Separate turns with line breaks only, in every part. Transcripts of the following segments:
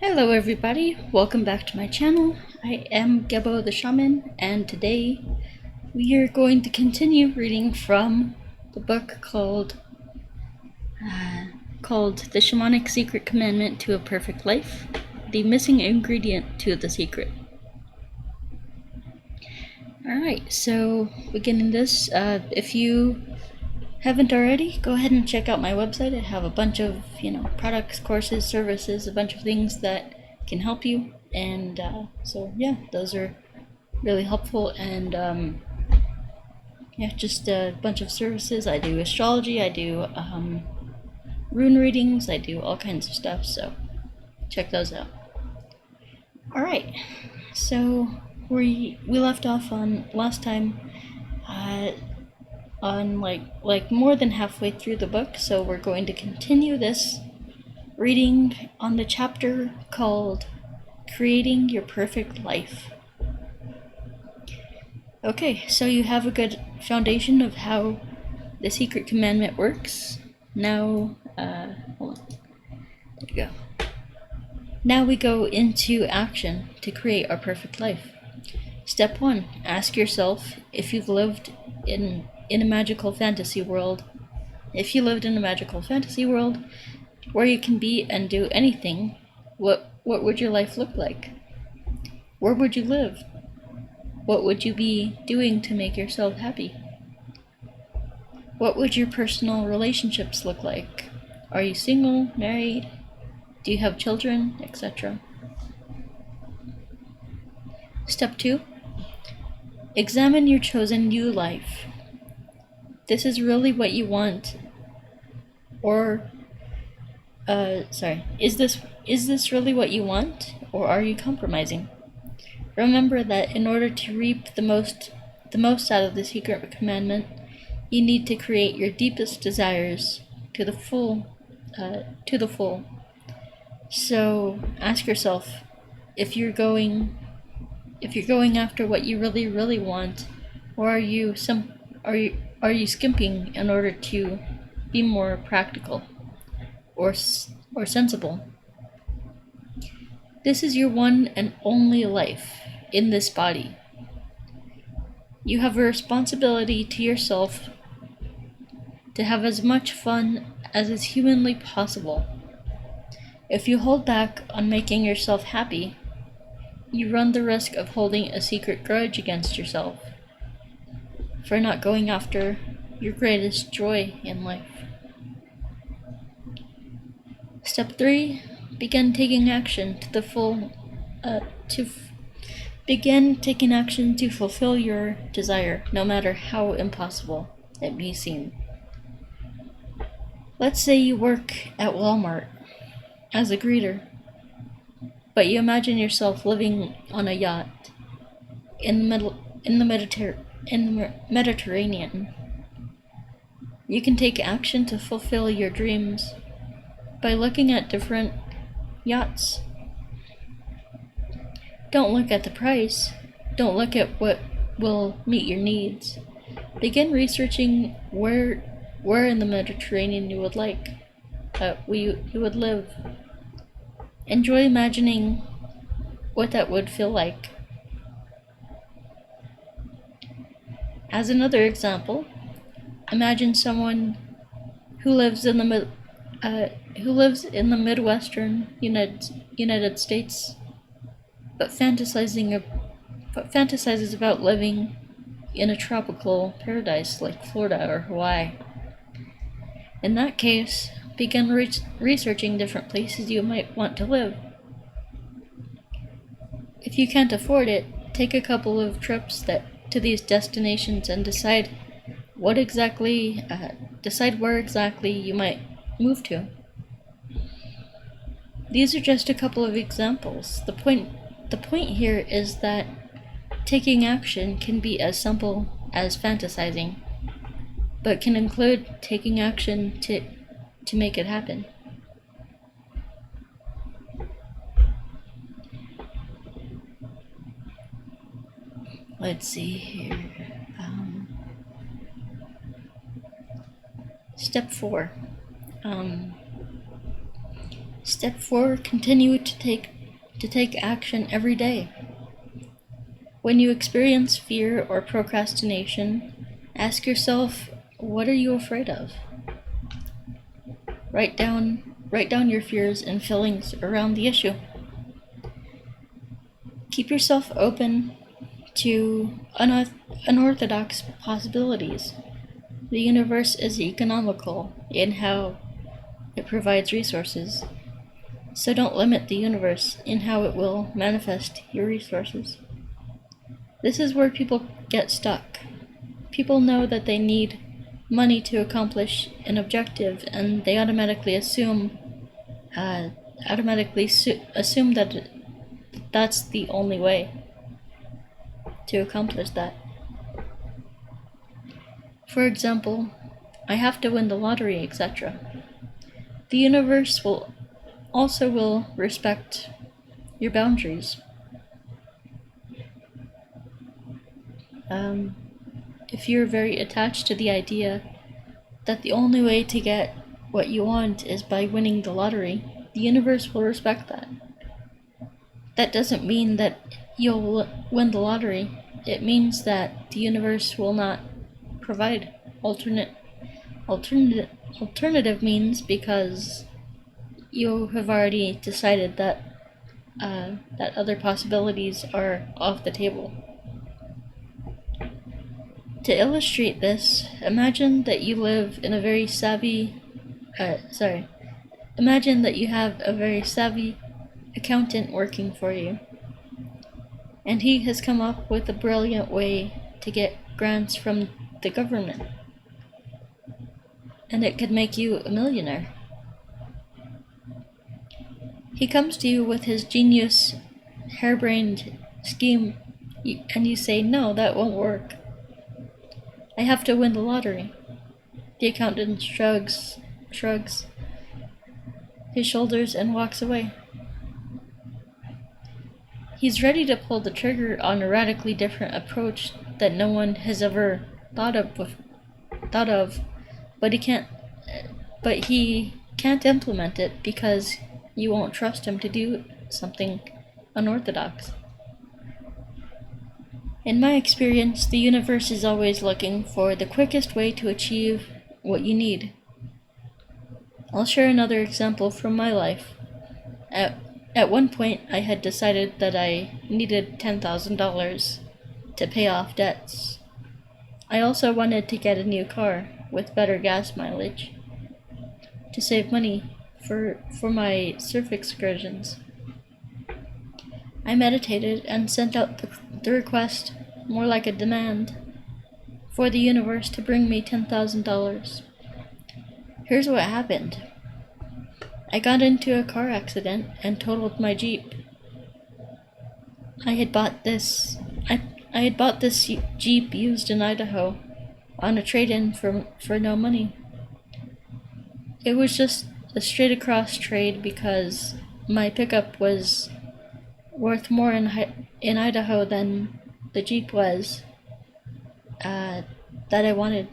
Hello everybody, welcome back to my channel. I am Gebo the Shaman, and today we are going to continue reading from the book called The Shamanic Secret Commandment to a Perfect Life, the missing ingredient to the secret. Alright, so beginning this, if you haven't already, go ahead and check out my website. I have a bunch of, products, courses, services, a bunch of things that can help you. And so yeah, those are really helpful. And just a bunch of services. I do astrology, I do rune readings, I do all kinds of stuff. So check those out. All right, so we left off on last time. On like more than halfway through the book, so we're going to continue this reading on the chapter called Creating Your Perfect Life. Okay, so you have a good foundation of how the secret commandment works. Now, hold on. There you go. Now we go into action to create our perfect life. Step 1. Ask yourself if you've lived in a magical fantasy world. If you lived in a magical fantasy world where you can be and do anything, what would your life look like? Where would you live? What would you be doing to make yourself happy? What would your personal relationships look like? Are you single, married? Do you have children, etc.? Step 2. Examine your chosen new life. This is really what you want, or is this really what you want, or are you compromising? Remember that in order to reap the most out of the secret commandment, you need to create your deepest desires to the full. So ask yourself if you're going after what you really, really want, or are you skimping in order to be more practical or sensible? This is your one and only life in this body. You have a responsibility to yourself to have as much fun as is humanly possible. If you hold back on making yourself happy, you run the risk of holding a secret grudge against yourself for not going after your greatest joy in life. Step 3. Begin taking action to fulfill your desire, no matter how impossible it may seem. Let's say you work at Walmart as a greeter, but you imagine yourself living on a yacht in the Mediterranean. You can take action to fulfill your dreams by looking at different yachts. Don't look at the price. Don't look at what will meet your needs. Begin researching where in the Mediterranean you would live. Enjoy imagining what that would feel like. As another example, imagine someone who lives in the Midwestern United States, but fantasizes about living in a tropical paradise like Florida or Hawaii. In that case, begin researching different places you might want to live. If you can't afford it, take a couple of trips to these destinations and decide where exactly you might move to. These are just a couple of examples. The point here is that taking action can be as simple as fantasizing, but can include taking action to make it happen. Let's see here. Step 4. Step 4, continue to take action every day. When you experience fear or procrastination, ask yourself, what are you afraid of? Write down your fears and feelings around the issue. Keep yourself open to unorthodox possibilities. The universe is economical in how it provides resources, so don't limit the universe in how it will manifest your resources. This is where people get stuck. People know that they need money to accomplish an objective, and they automatically assume that that's the only way to accomplish that. For example, I have to win the lottery, etc. The universe will respect your boundaries. If you're very attached to the idea that the only way to get what you want is by winning the lottery, the universe will respect that. That doesn't mean that you'll win the lottery. It means that the universe will not provide alternative means, because you have already decided that other possibilities are off the table. To illustrate this, imagine that you have a very savvy accountant working for you, and he has come up with a brilliant way to get grants from the government, and it could make you a millionaire. He comes to you with his genius, harebrained scheme, and you say, "No, that won't work. I have to win the lottery." The accountant shrugs his shoulders and walks away. He's ready to pull the trigger on a radically different approach that no one has ever thought of, but he can't implement it because you won't trust him to do something unorthodox. In my experience, the universe is always looking for the quickest way to achieve what you need. I'll share another example from my life. At one point, I had decided that I needed $10,000 to pay off debts. I also wanted to get a new car with better gas mileage to save money for my surf excursions. I meditated and sent out the request, more like a demand, for the universe to bring me $10,000. Here's what happened. I got into a car accident and totaled my Jeep. I had bought this Jeep used in Idaho on a trade-in for no money. It was just a straight across trade because my pickup was worth more in Idaho than the Jeep was that I wanted.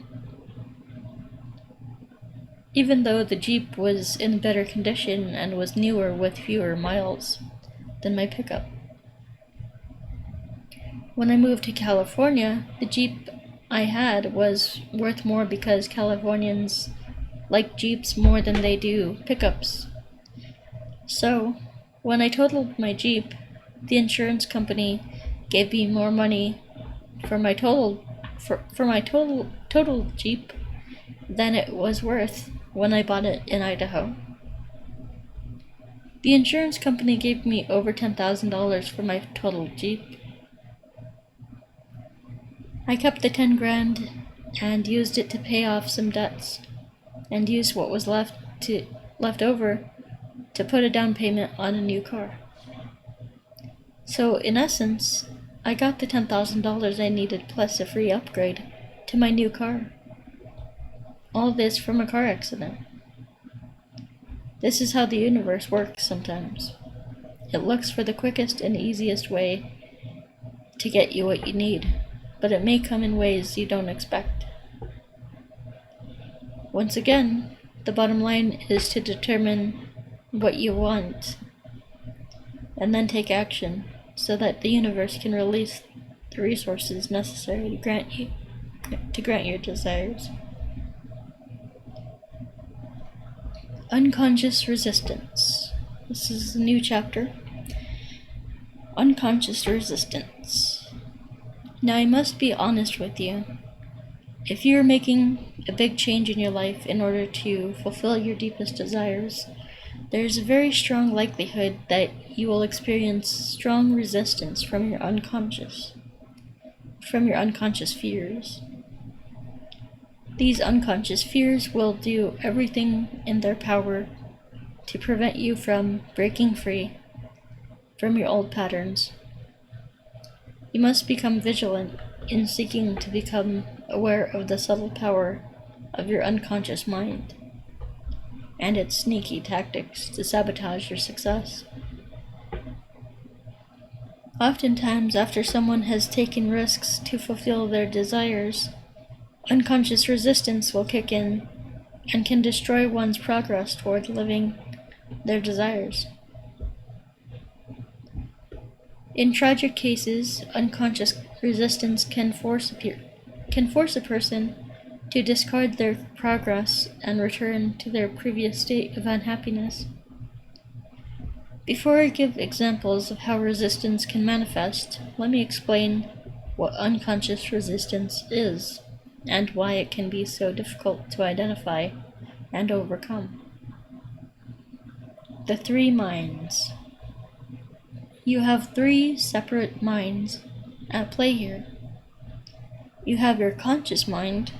Even though the Jeep was in better condition and was newer with fewer miles than my pickup. When I moved to California, the Jeep I had was worth more because Californians like Jeeps more than they do pickups. So, when I totaled my Jeep, the insurance company gave me more money for my total Jeep than it was worth when I bought it in Idaho. The insurance company gave me over $10,000 for my total Jeep. I kept the $10,000 and used it to pay off some debts, and used what was left over to put a down payment on a new car. So in essence, I got the $10,000 I needed plus a free upgrade to my new car. All this from a car accident. This is how the universe works sometimes. It looks for the quickest and easiest way to get you what you need, but it may come in ways you don't expect. Once again, the bottom line is to determine what you want, and then take action so that the universe can release the resources necessary to grant your desires. Unconscious resistance. This is a new chapter. Unconscious resistance. Now I must be honest with you. If you are making a big change in your life in order to fulfill your deepest desires, there is a very strong likelihood that you will experience strong resistance from your unconscious fears. These unconscious fears will do everything in their power to prevent you from breaking free from your old patterns. You must become vigilant in seeking to become aware of the subtle power of your unconscious mind and its sneaky tactics to sabotage your success. Oftentimes, after someone has taken risks to fulfill their desires, unconscious resistance will kick in and can destroy one's progress toward living their desires. In tragic cases, unconscious resistance can force a person to discard their progress and return to their previous state of unhappiness. Before I give examples of how resistance can manifest, let me explain what unconscious resistance is and why it can be so difficult to identify and overcome. The three minds. You have three separate minds at play here. You have your conscious mind,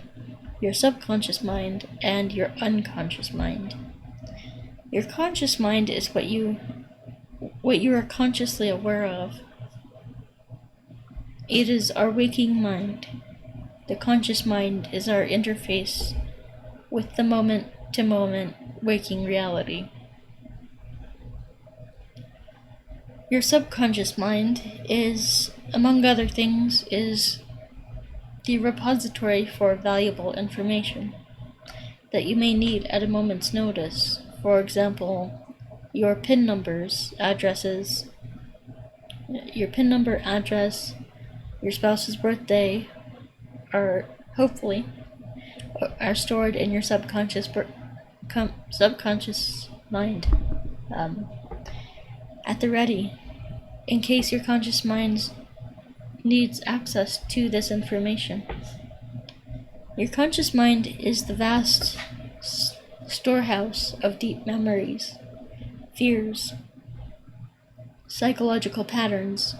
your subconscious mind, and your unconscious mind. Your conscious mind is what you are consciously aware of. It is our waking mind. The conscious mind is our interface with the moment-to-moment waking reality. Your subconscious mind is, among other things, is the repository for valuable information that you may need at a moment's notice. For example, your PIN numbers, addresses, your PIN number, address, your spouse's birthday are hopefully stored in your subconscious mind at the ready, in case your conscious mind needs access to this information. Your conscious mind is the vast storehouse of deep memories, fears, psychological patterns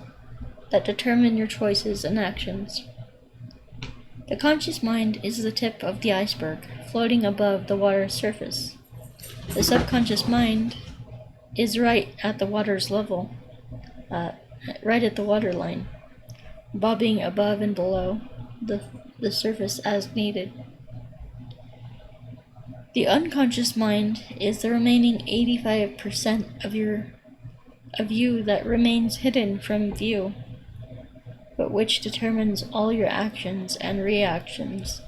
that determine your choices and actions. The conscious mind is the tip of the iceberg, floating above the water's surface. The subconscious mind is right at the water's level, right at the waterline, bobbing above and below the surface as needed. The unconscious mind is the remaining 85% of you that remains hidden from view, but which determines all your actions and reactions.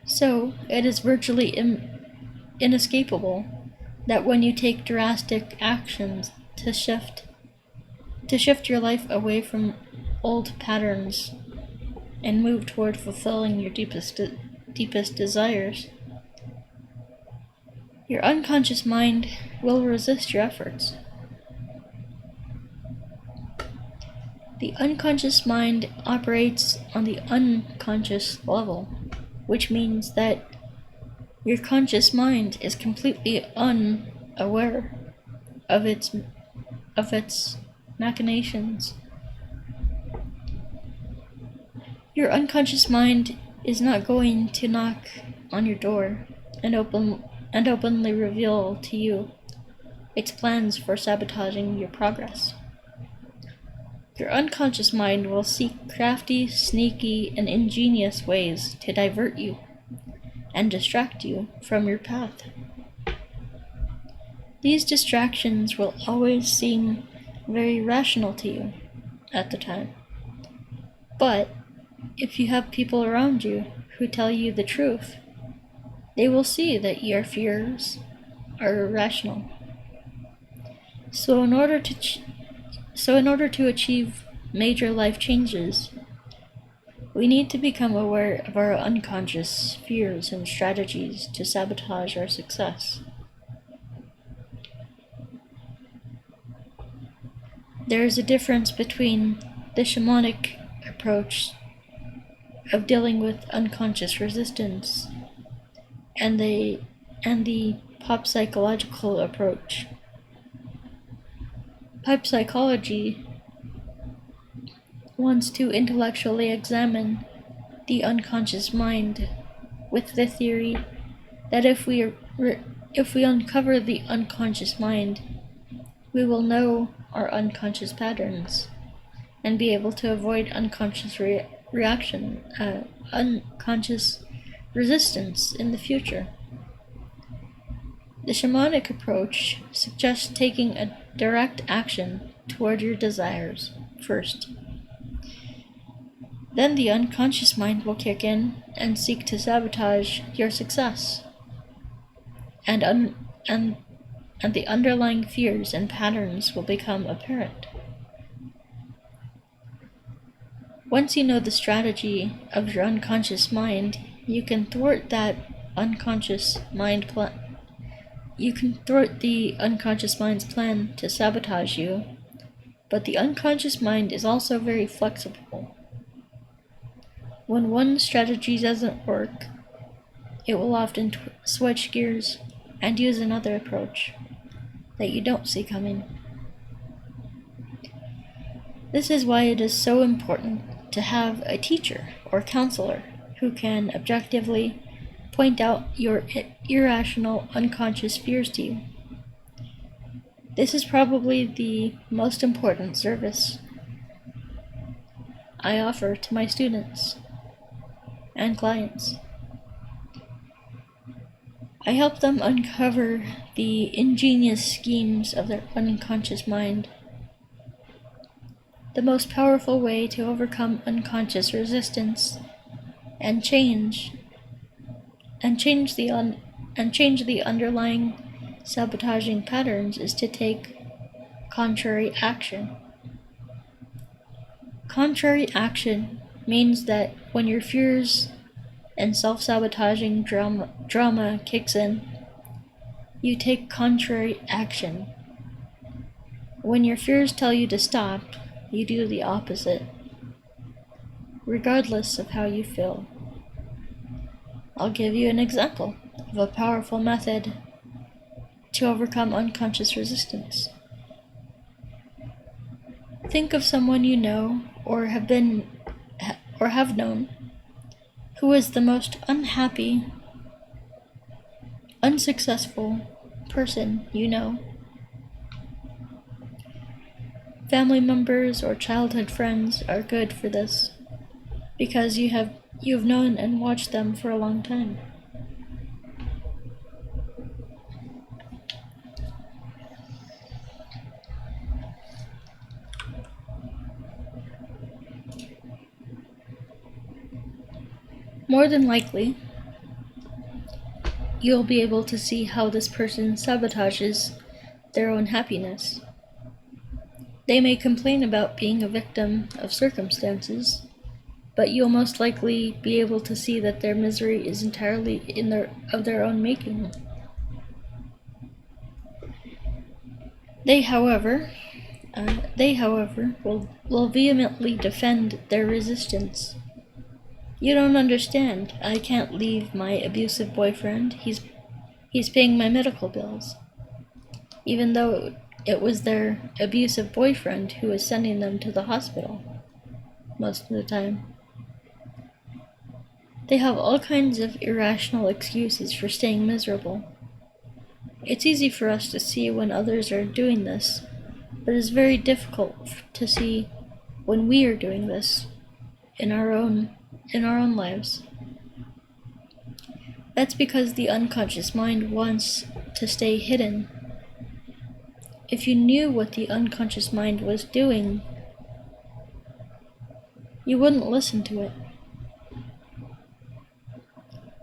So, it is virtually inescapable that when you take drastic actions to shift your life away from old patterns and move toward fulfilling your deepest desires, your unconscious mind will resist your efforts. The unconscious mind operates on the unconscious level, which means that your conscious mind is completely unaware of its machinations. Your unconscious mind is not going to knock on your door and openly reveal to you its plans for sabotaging your progress. Your unconscious mind will seek crafty, sneaky, and ingenious ways to divert you and distract you from your path. These distractions will always seem very rational to you at the time. But if you have people around you who tell you the truth, they will see that your fears are irrational. So in order to achieve major life changes, we need to become aware of our unconscious fears and strategies to sabotage our success. There is a difference between the shamanic approach of dealing with unconscious resistance and the pop psychological approach. Pop psychology wants to intellectually examine the unconscious mind with the theory that if we uncover the unconscious mind, we will know our unconscious patterns and be able to avoid unconscious unconscious resistance in the future. The shamanic approach suggests taking a direct action toward your desires first. Then the unconscious mind will kick in and seek to sabotage your success. And the underlying fears and patterns will become apparent. Once you know the strategy of your unconscious mind, you can thwart that unconscious mind plan. You can thwart the unconscious mind's plan to sabotage you, but the unconscious mind is also very flexible. When one strategy doesn't work, it will often switch gears and use another approach that you don't see coming. This is why it is so important to have a teacher or counselor who can objectively point out your irrational unconscious fears to you. This is probably the most important service I offer to my students and clients. I help them uncover the ingenious schemes of their unconscious mind. The most powerful way to overcome unconscious resistance and change the underlying sabotaging patterns is to take contrary action. Contrary action means that when your fears and self-sabotaging drama kicks in, you take contrary action. When your fears tell you to stop, you do the opposite, regardless of how you feel. I'll give you an example of a powerful method to overcome unconscious resistance. Think of someone you know or have known who is the most unhappy, unsuccessful person you know. Family members or childhood friends are good for this because you've known and watched them for a long time. More than likely, you'll be able to see how this person sabotages their own happiness. They may complain about being a victim of circumstances, but you'll most likely be able to see that their misery is entirely of their own making. They, however, will vehemently defend their resistance. You don't understand. I can't leave my abusive boyfriend. He's paying my medical bills. Even though it was their abusive boyfriend who was sending them to the hospital most of the time. They have all kinds of irrational excuses for staying miserable. It's easy for us to see when others are doing this, but it's very difficult to see when we are doing this in our own lives. That's because the unconscious mind wants to stay hidden. If you knew what the unconscious mind was doing, you wouldn't listen to it.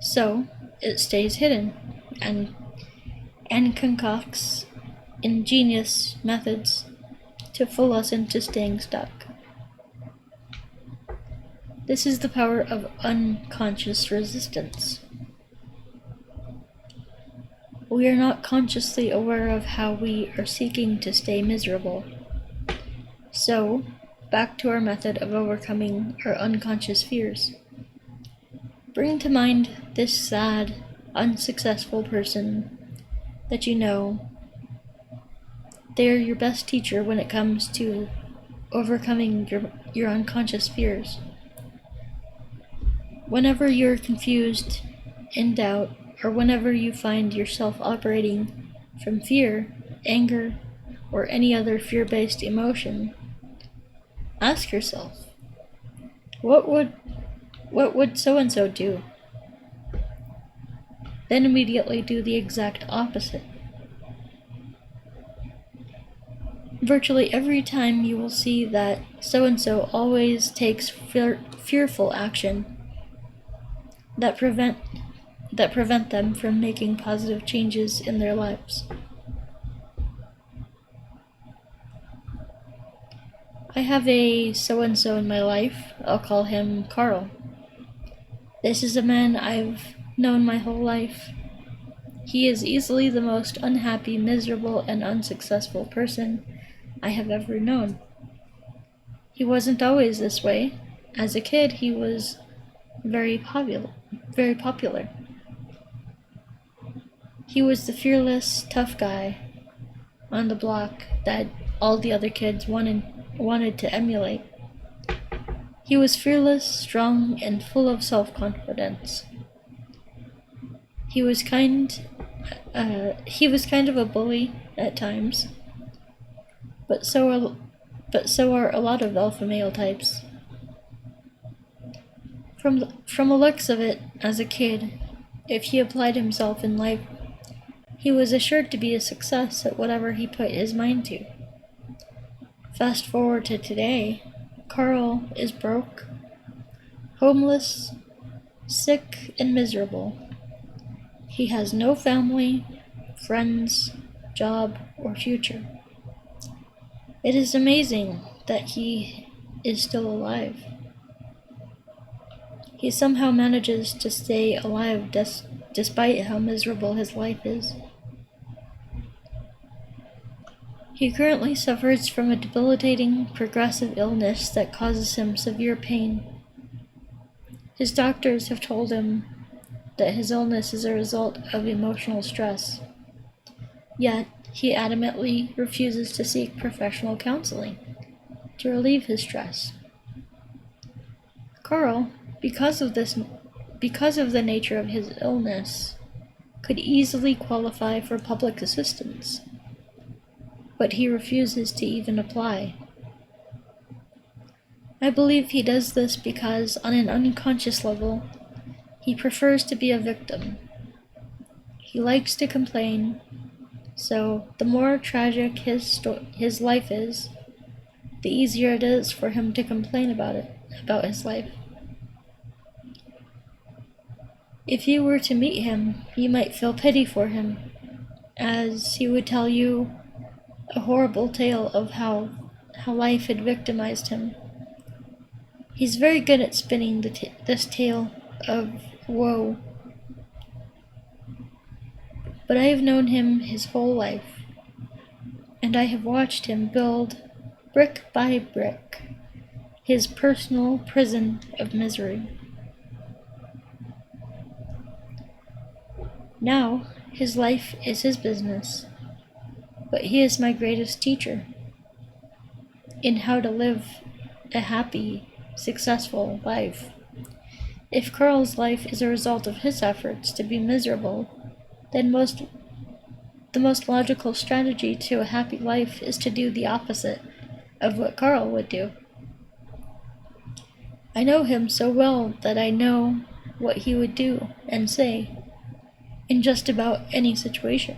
So, it stays hidden, and and concocts ingenious methods to fool us into staying stuck. This is the power of unconscious resistance. We are not consciously aware of how we are seeking to stay miserable. So, back to our method of overcoming our unconscious fears. Bring to mind this sad, unsuccessful person that you know. They are your best teacher when it comes to overcoming your unconscious fears. Whenever you're confused, in doubt, or whenever you find yourself operating from fear, anger, or any other fear-based emotion, ask yourself, what would so-and-so do? Then immediately do the exact opposite. Virtually every time you will see that so-and-so always takes fearful action that prevent them from making positive changes in their lives. I have a so-and-so in my life. I'll call him Carl. This is a man I've known my whole life. He is easily the most unhappy, miserable, and unsuccessful person I have ever known. He wasn't always this way. As a kid, he was very popular. He was the fearless, tough guy on the block that all the other kids wanted to emulate. He was fearless, strong, and full of self-confidence. He was kind of a bully at times, but so are a lot of alpha male types. From the looks of it, as a kid, if he applied himself in life, he was assured to be a success at whatever he put his mind to. Fast forward to today, Carl is broke, homeless, sick, and miserable. He has no family, friends, job, or future. It is amazing that he is still alive. He somehow manages to stay alive despite how miserable his life is. He currently suffers from a debilitating, progressive illness that causes him severe pain. His doctors have told him that his illness is a result of emotional stress. Yet, he adamantly refuses to seek professional counseling to relieve his stress. Carl, because of the nature of his illness, could easily qualify for public assistance, but he refuses to even apply. I believe he does this because, on an unconscious level, he prefers to be a victim. He likes to complain, so the more tragic his life is, the easier it is for him to complain about his life. If you were to meet him, you might feel pity for him, as he would tell you a horrible tale of how life had victimized him. He's very good at spinning this tale of woe. But I have known him his whole life, and I have watched him build, brick by brick, his personal prison of misery. Now, his life is his business, but he is my greatest teacher in how to live a happy, successful life. If Carl's life is a result of his efforts to be miserable, then the most logical strategy to a happy life is to do the opposite of what Carl would do. I know him so well that I know what he would do and say in just about any situation.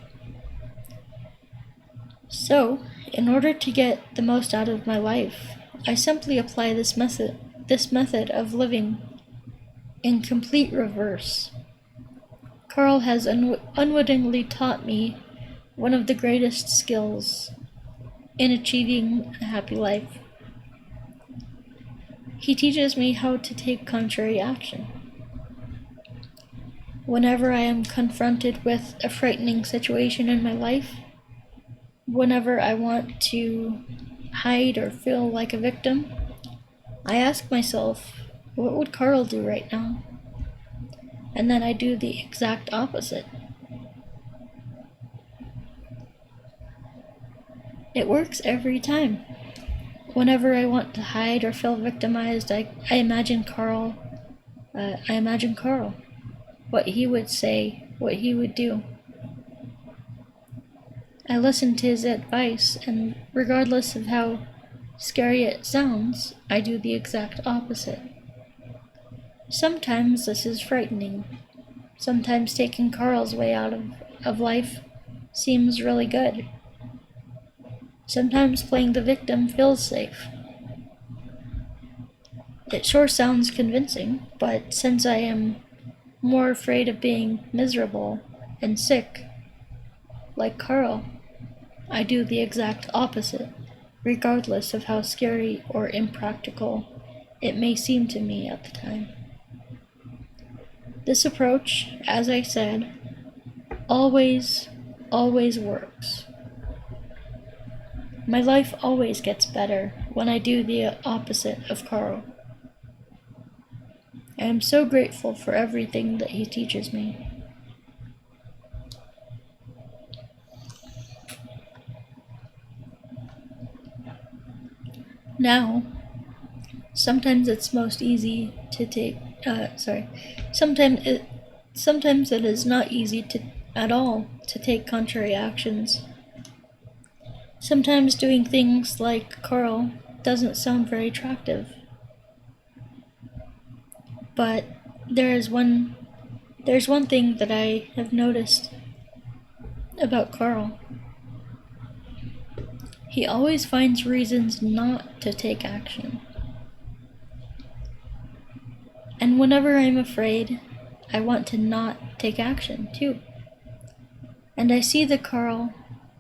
So, in order to get the most out of my life, I simply apply this method of living in complete reverse. Carl has unwittingly taught me one of the greatest skills in achieving a happy life. He teaches me how to take contrary action. Whenever I am confronted with a frightening situation in my life, whenever I want to hide or feel like a victim, I ask myself, what would Carl do right now? And then I do the exact opposite. It works every time. Whenever I want to hide or feel victimized, I imagine Carl. What he would say, what he would do. I listen to his advice, and regardless of how scary it sounds, I do the exact opposite. Sometimes this is frightening. Sometimes taking Carl's way out of life seems really good. Sometimes playing the victim feels safe. It sure sounds convincing, but since I am more afraid of being miserable and sick, like Carl, I do the exact opposite, regardless of how scary or impractical it may seem to me at the time. This approach, as I said, always works. My life always gets better when I do the opposite of Carl. I am so grateful for everything that he teaches me. Now, sometimes it's most easy to take, sometimes it is not easy at all to take contrary actions. Sometimes doing things like Carl doesn't sound very attractive. But there's one thing that I have noticed about Carl. He always finds reasons not to take action. And whenever I'm afraid, I want to not take action too. And I see the Carl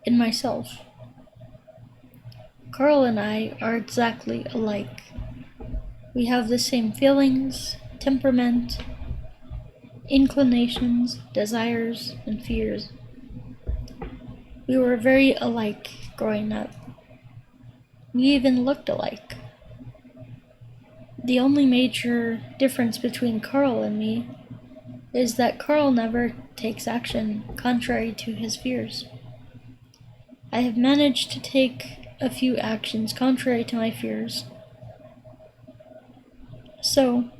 in myself. Carl and I are exactly alike. We have the same feelings, temperament, inclinations, desires, and fears. We were very alike growing up. We even looked alike. The only major difference between Carl and me is that Carl never takes action contrary to his fears. I have managed to take a few actions contrary to my fears. So,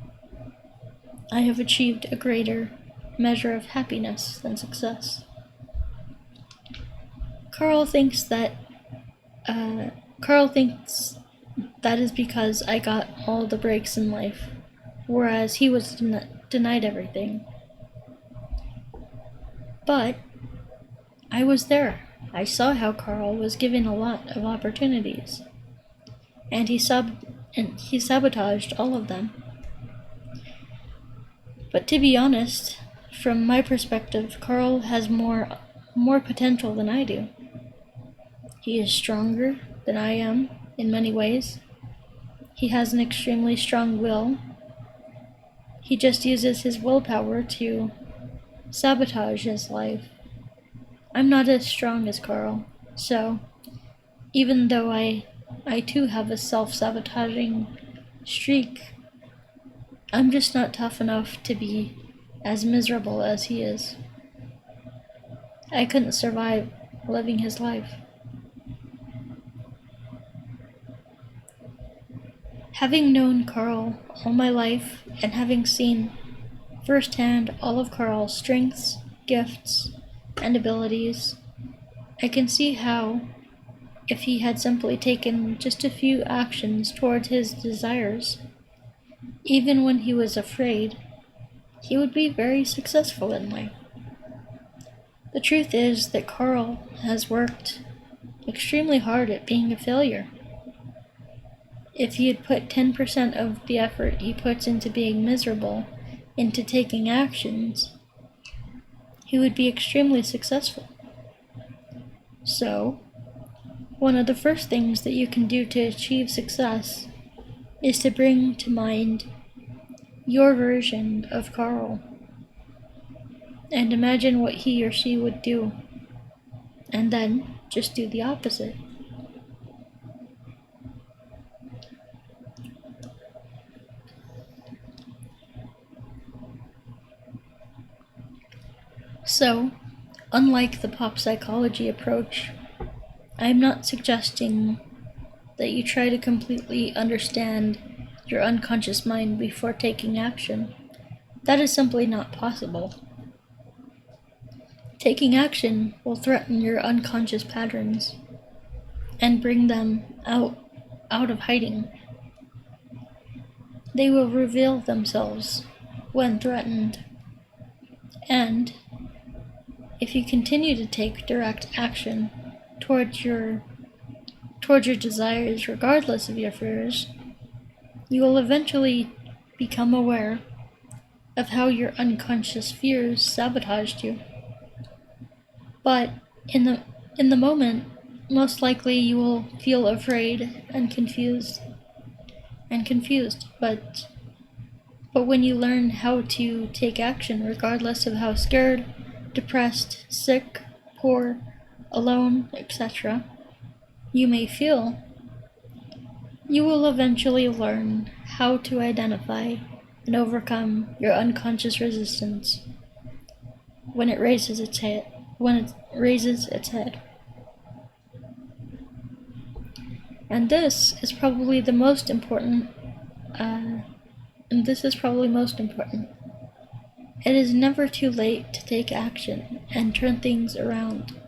I have achieved a greater measure of happiness than success. Carl thinks that is because I got all the breaks in life, whereas he was denied everything. But I was there. I saw how Carl was given a lot of opportunities, and he sabotaged all of them. But to be honest, from my perspective, Carl has more potential than I do. He is stronger than I am in many ways. He has an extremely strong will. He just uses his willpower to sabotage his life. I'm not as strong as Carl, so even though I too have a self-sabotaging streak, I'm just not tough enough to be as miserable as he is. I couldn't survive living his life. Having known Carl all my life and having seen firsthand all of Carl's strengths, gifts, and abilities, I can see how, if he had simply taken just a few actions towards his desires, even when he was afraid, he would be very successful in life. The truth is that Carl has worked extremely hard at being a failure. If he had put 10% of the effort he puts into being miserable into taking actions, he would be extremely successful. So, one of the first things that you can do to achieve success is to bring to mind your version of Carl and imagine what he or she would do, and then just do the opposite. So, unlike the pop psychology approach, I am not suggesting that you try to completely understand your unconscious mind before taking action. That is simply not possible. Taking action will threaten your unconscious patterns and bring them out of hiding. They will reveal themselves when threatened, and if you continue to take direct action towards your desires regardless of your fears, you will eventually become aware of how your unconscious fears sabotaged you. But in the moment, most likely you will feel afraid and confused. But when you learn how to take action regardless of how scared, depressed, sick, poor, alone, etc. you may feel, you will eventually learn how to identify and overcome your unconscious resistance when it raises its head. And this is probably most important. It is never too late to take action and turn things around.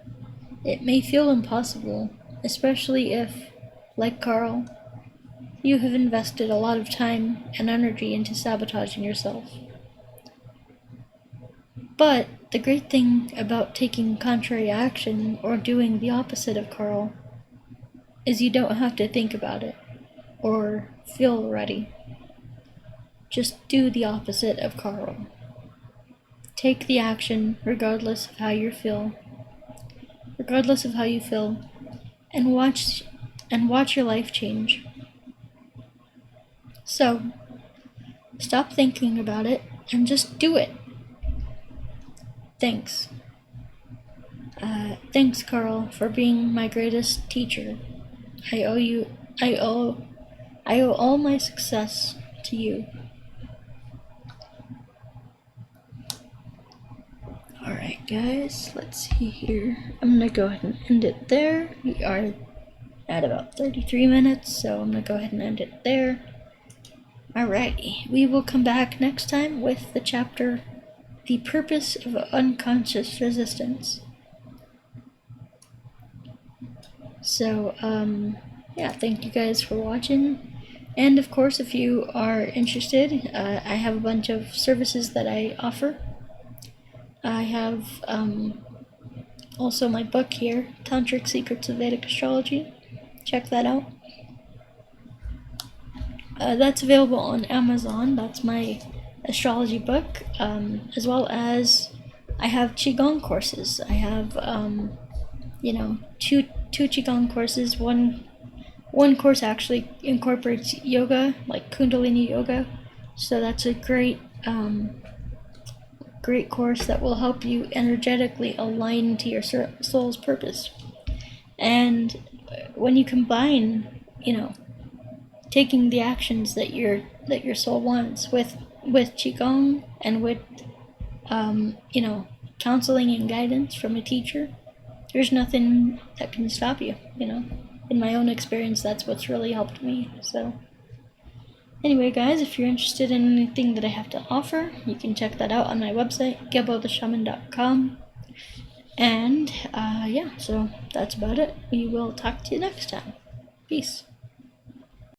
It may feel impossible, especially if, like Carl, you have invested a lot of time and energy into sabotaging yourself. But the great thing about taking contrary action or doing the opposite of Carl is you don't have to think about it or feel ready. Just do the opposite of Carl. Take the action regardless of how you feel, and watch your life change. So, stop thinking about it and just do it. Thanks. Thanks, Carl, for being my greatest teacher. I owe all my success to you. Alright guys, let's see here. I'm gonna go ahead and end it there. We are at about 33 minutes, so I'm gonna go ahead and end it there. Alrighty, we will come back next time with the chapter, The Purpose of Unconscious Resistance. So, yeah, thank you guys for watching. And of course, if you are interested, I have a bunch of services that I offer. I have also my book here, Tantric Secrets of Vedic Astrology. Check that out. That's available on Amazon. That's my astrology book, as well as I have Qigong courses. I have, two Qigong courses. One course actually incorporates yoga, like Kundalini yoga. So that's a great course that will help you energetically align to your soul's purpose. And when you combine, taking the actions that your soul wants with Qigong and with counseling and guidance from a teacher, there's nothing that can stop you. In my own experience, that's what's really helped me. So anyway guys, if you're interested in anything that I have to offer, you can check that out on my website, gebotheshaman.com. And yeah, so that's about it. We will talk to you next time. Peace.